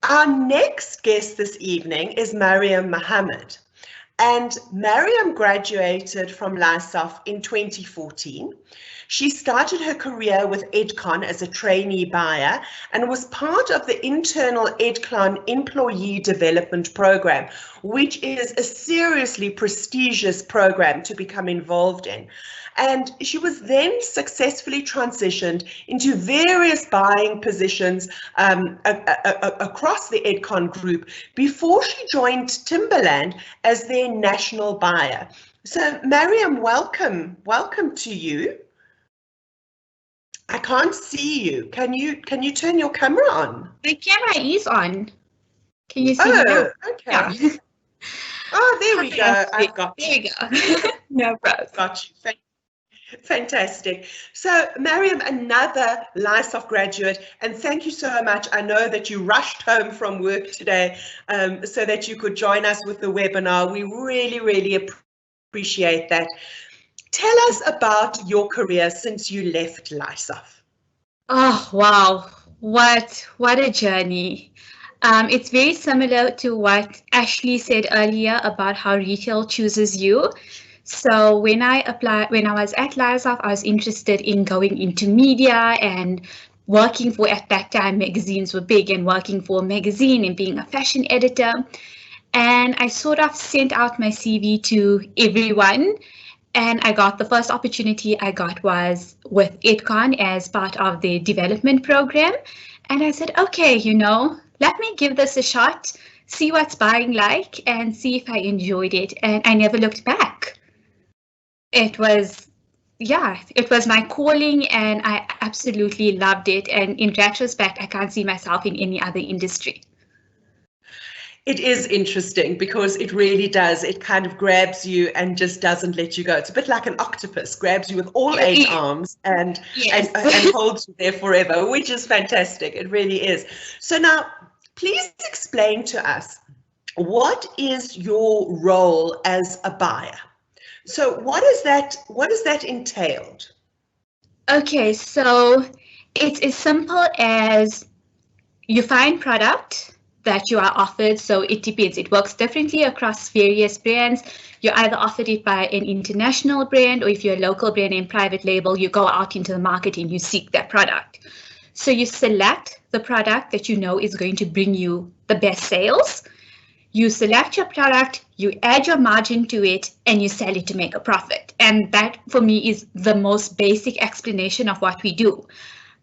Our next guest this evening is Mariam Mohamed. And Mariam graduated from LISAF in 2014. She started her career with Edcon as a trainee buyer and was part of the internal Edcon Employee Development Program, which is a seriously prestigious program to become involved in. And she was then successfully transitioned into various buying positions across the Edcon group before she joined Timberland as their national buyer. So Mariam, welcome to you. I can't see you. Can you turn your camera on? The camera is on. Can you see me now? Okay. Yeah. Oh, there we go. I've got you. There we go. No problem. Got you. Fantastic. So, Mariam, another LISAF graduate, and thank you so much. I know that you rushed home from work today so that you could join us with the webinar. We really appreciate that. Tell us about your career since you left LISAF. Oh, wow. What a journey. It's very similar to what Ashley said earlier about how retail chooses you. So when I was at LISAF, I was interested in going into media and working for, at that time, magazines were big, and working for a magazine and being a fashion editor. And I sort of sent out my CV to everyone. And I got the first opportunity I got was with Edcon as part of the development program. And I said, okay, let me give this a shot, see what's buying like, and see if I enjoyed it. And I never looked back. It was my calling, and I absolutely loved it. And in retrospect, I can't see myself in any other industry. It is interesting because it really does. It kind of grabs you and just doesn't let you go. It's a bit like an octopus, grabs you with all 8 arms and holds you there forever, which is fantastic. It really is. So now, please explain to us, what is your role as a buyer? So what is that entailed? Okay, so it's as simple as you find product that you are offered. So it depends. It works differently across various brands. You're either offered it by an international brand, or if you're a local brand and private label, you go out into the market and you seek that product. So you select the product that you know is going to bring you the best sales. You select your product, you add your margin to it, and you sell it to make a profit. And that, for me, is the most basic explanation of what we do.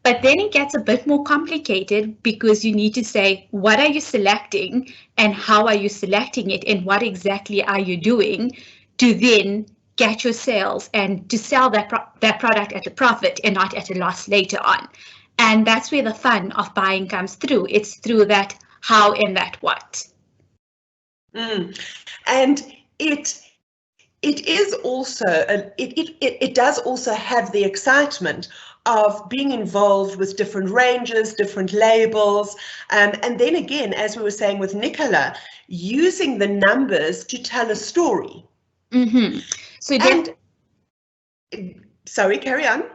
But then it gets a bit more complicated, because you need to say, what are you selecting and how are you selecting it, and what exactly are you doing to then get your sales and to sell that product at a profit and not at a loss later on. And that's where the fun of buying comes through. It's through that how and that what. And it is also it does also have the excitement of being involved with different ranges, different labels, and then again, as we were saying with Nicola, using the numbers to tell a story. So sorry, carry on.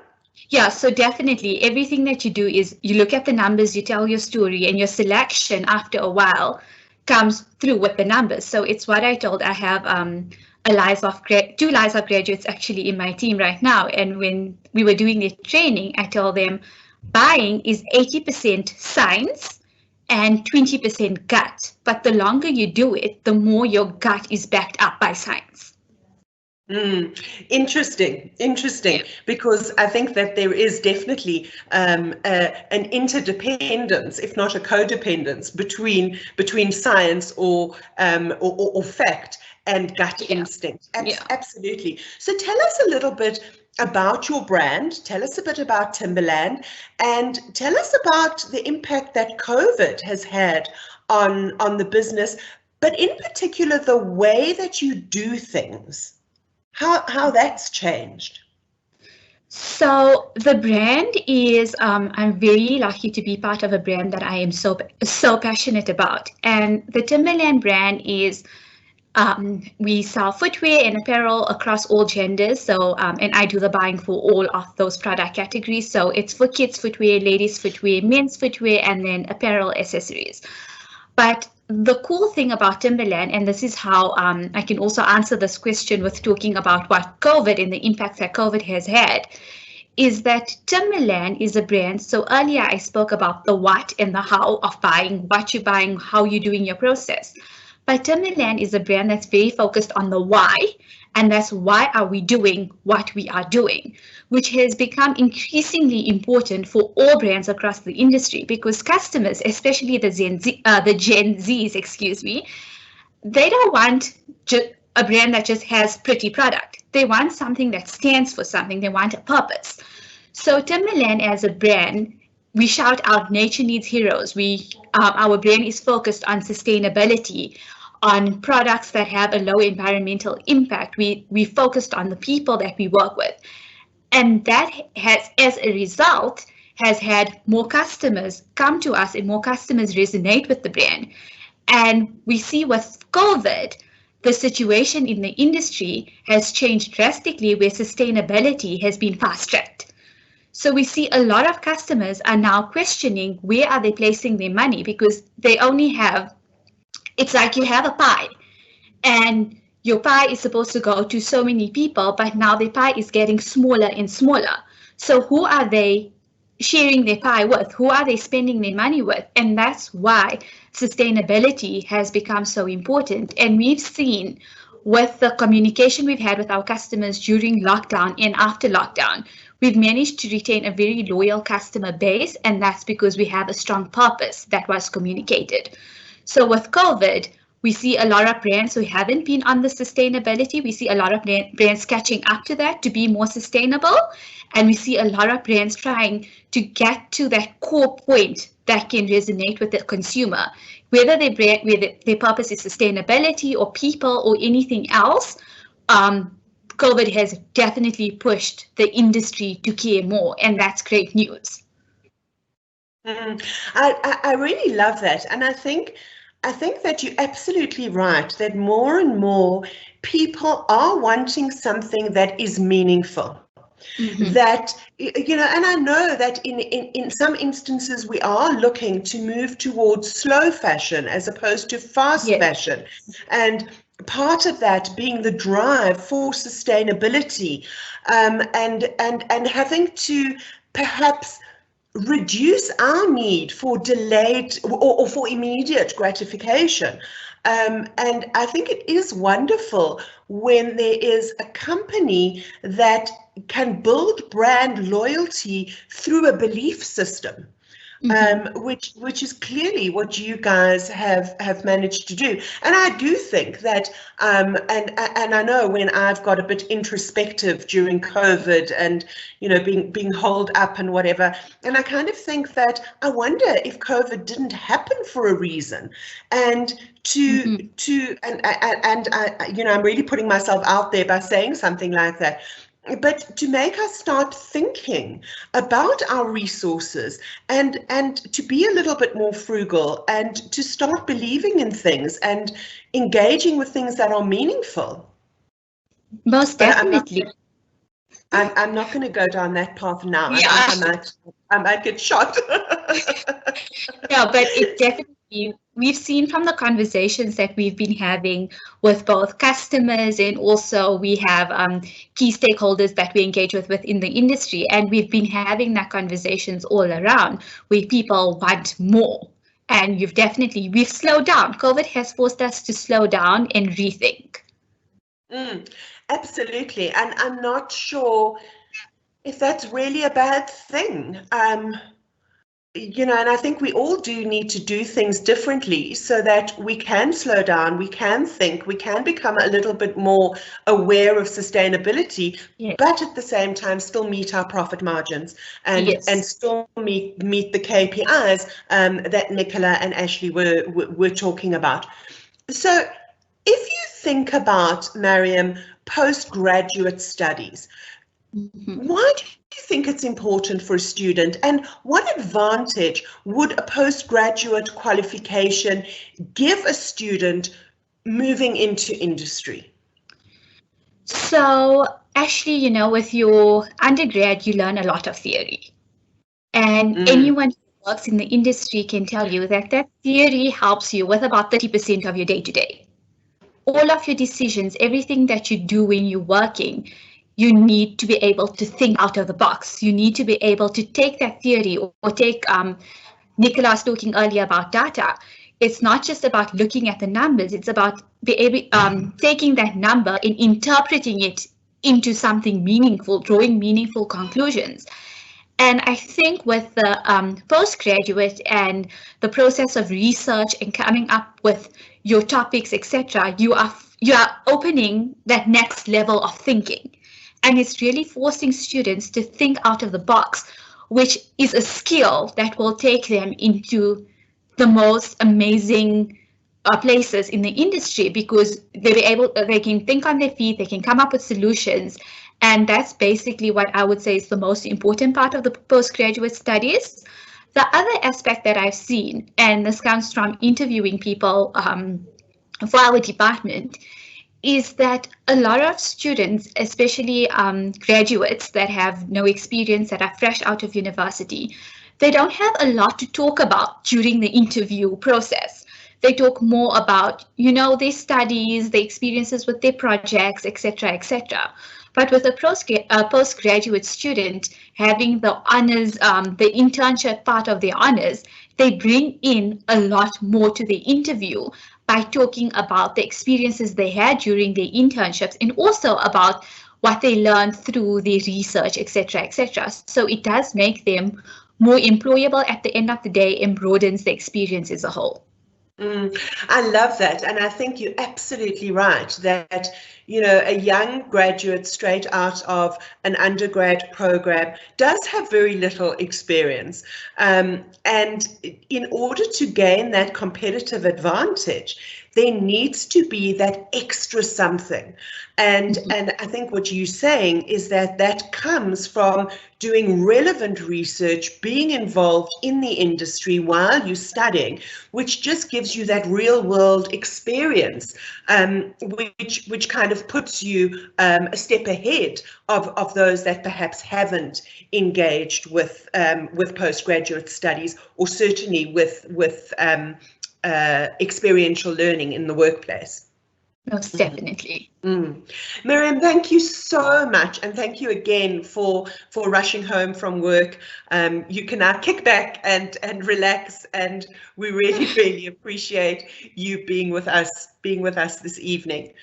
Yeah, so definitely everything that you do is you look at the numbers, you tell your story, and your selection after a while comes through with the numbers. So it's what I told. I have two LISAF graduates actually in my team right now. And when we were doing the training, I told them buying is 80% science and 20% gut. But the longer you do it, the more your gut is backed up by science. Interesting, because I think that there is definitely an interdependence, if not a codependence, between science or fact and gut instinct. Absolutely. So tell us a little bit about your brand, tell us a bit about Timberland, and tell us about the impact that COVID has had on the business, but in particular the way that you do things. How that's changed? So the brand is, I'm very lucky to be part of a brand that I am so passionate about. And the Timberland brand is, we sell footwear and apparel across all genders. So, and I do the buying for all of those product categories. So it's for kids footwear, ladies footwear, men's footwear, and then apparel accessories. But the cool thing about Timberland, and this is how I can also answer this question with talking about what COVID and the impact that COVID has had, is that Timberland is a brand. So earlier I spoke about the what and the how of buying, what you're buying, how you're doing your process. But Timberland is a brand that's very focused on the why, and that's why are we doing what we are doing, which has become increasingly important for all brands across the industry because customers, especially the Gen Zs, excuse me, they don't want a brand that just has pretty product. They want something that stands for something. They want a purpose. So Timberland as a brand, we shout out nature needs heroes. Our brand is focused on sustainability, on products that have a low environmental impact. We focused on the people that we work with. And that has, as a result, has had more customers come to us and more customers resonate with the brand. And we see with COVID, the situation in the industry has changed drastically where sustainability has been fast-tracked. So we see a lot of customers are now questioning where are they placing their money because they only have, it's like you have a pie and your pie is supposed to go to so many people, but now the pie is getting smaller and smaller. So who are they sharing their pie with? Who are they spending their money with? And that's why sustainability has become so important. And we've seen with the communication we've had with our customers during lockdown and after lockdown, we've managed to retain a very loyal customer base, and that's because we have a strong purpose that was communicated. So with COVID, we see a lot of brands who haven't been on the sustainability. We see a lot of brands catching up to that to be more sustainable. And we see a lot of brands trying to get to that core point that can resonate with the consumer. Whether their purpose is sustainability or people or anything else, COVID has definitely pushed the industry to care more, and that's great news. I really love that. And I think that you're absolutely right, that more and more people are wanting something that is meaningful. Mm-hmm. That, and I know that in some instances we are looking to move towards slow fashion as opposed to fast fashion. And part of that being the drive for sustainability, and having to perhaps reduce our need for delayed or for immediate gratification. And I think it is wonderful when there is a company that can build brand loyalty through a belief system. Mm-hmm. Which is clearly what you guys have managed to do. And I do think that, and I know when I've got a bit introspective during COVID and, being holed up and whatever, and I kind of think that I wonder if COVID didn't happen for a reason. And I'm really putting myself out there by saying something like that. But to make us start thinking about our resources and to be a little bit more frugal and to start believing in things and engaging with things that are meaningful. Most definitely. I'm not going to go down that path now. Yeah. I might get shot. Yeah, but it definitely, we've seen from the conversations that we've been having with both customers and also we have key stakeholders that we engage with within the industry. And we've been having that conversations all around where people want more. And we've slowed down. COVID has forced us to slow down and rethink. Absolutely. And I'm not sure if that's really a bad thing. And I think we all do need to do things differently so that we can slow down, we can think, we can become a little bit more aware of sustainability, but at the same time still meet our profit margins and still meet the KPIs that Nicola and Ashley were talking about. So if you think about, Mariam, postgraduate studies, why do you think it's important for a student, and what advantage would a postgraduate qualification give a student moving into industry? So actually, with your undergrad, you learn a lot of theory. And anyone who works in the industry can tell you that that theory helps you with about 30% of your day-to-day. All of your decisions, everything that you do when you're working, you need to be able to think out of the box. You need to be able to take that theory or take Nicolas talking earlier about data. It's not just about looking at the numbers, it's about taking that number and interpreting it into something meaningful, drawing meaningful conclusions. And I think with the postgraduate and the process of research and coming up with your topics, etc., you are opening that next level of thinking. And it's really forcing students to think out of the box, which is a skill that will take them into the most amazing places in the industry, because they can think on their feet, they can come up with solutions. And that's basically what I would say is the most important part of the postgraduate studies. The other aspect that I've seen, and this comes from interviewing people for our department, is that a lot of students, especially graduates that have no experience, that are fresh out of university, they don't have a lot to talk about during the interview process. They talk more about, their studies, their experiences with their projects, etc., etc. But with a postgraduate student having the honors, the internship part of their honors, they bring in a lot more to the interview by talking about the experiences they had during their internships and also about what they learned through their research, etc., etc. So it does make them more employable at the end of the day and broadens the experience as a whole. I love that. And I think you're absolutely right that, a young graduate straight out of an undergrad program does have very little experience. And in order to gain that competitive advantage, there needs to be that extra something. And I think what you're saying is that comes from doing relevant research, being involved in the industry while you're studying, which just gives you that real world experience, which kind of puts you a step ahead of those that perhaps haven't engaged with postgraduate studies, or certainly with experiential learning in the workplace. Most definitely. Mariam, thank you so much, and thank you again for rushing home from work. You can now kick back and relax, and we really appreciate you being with us this evening.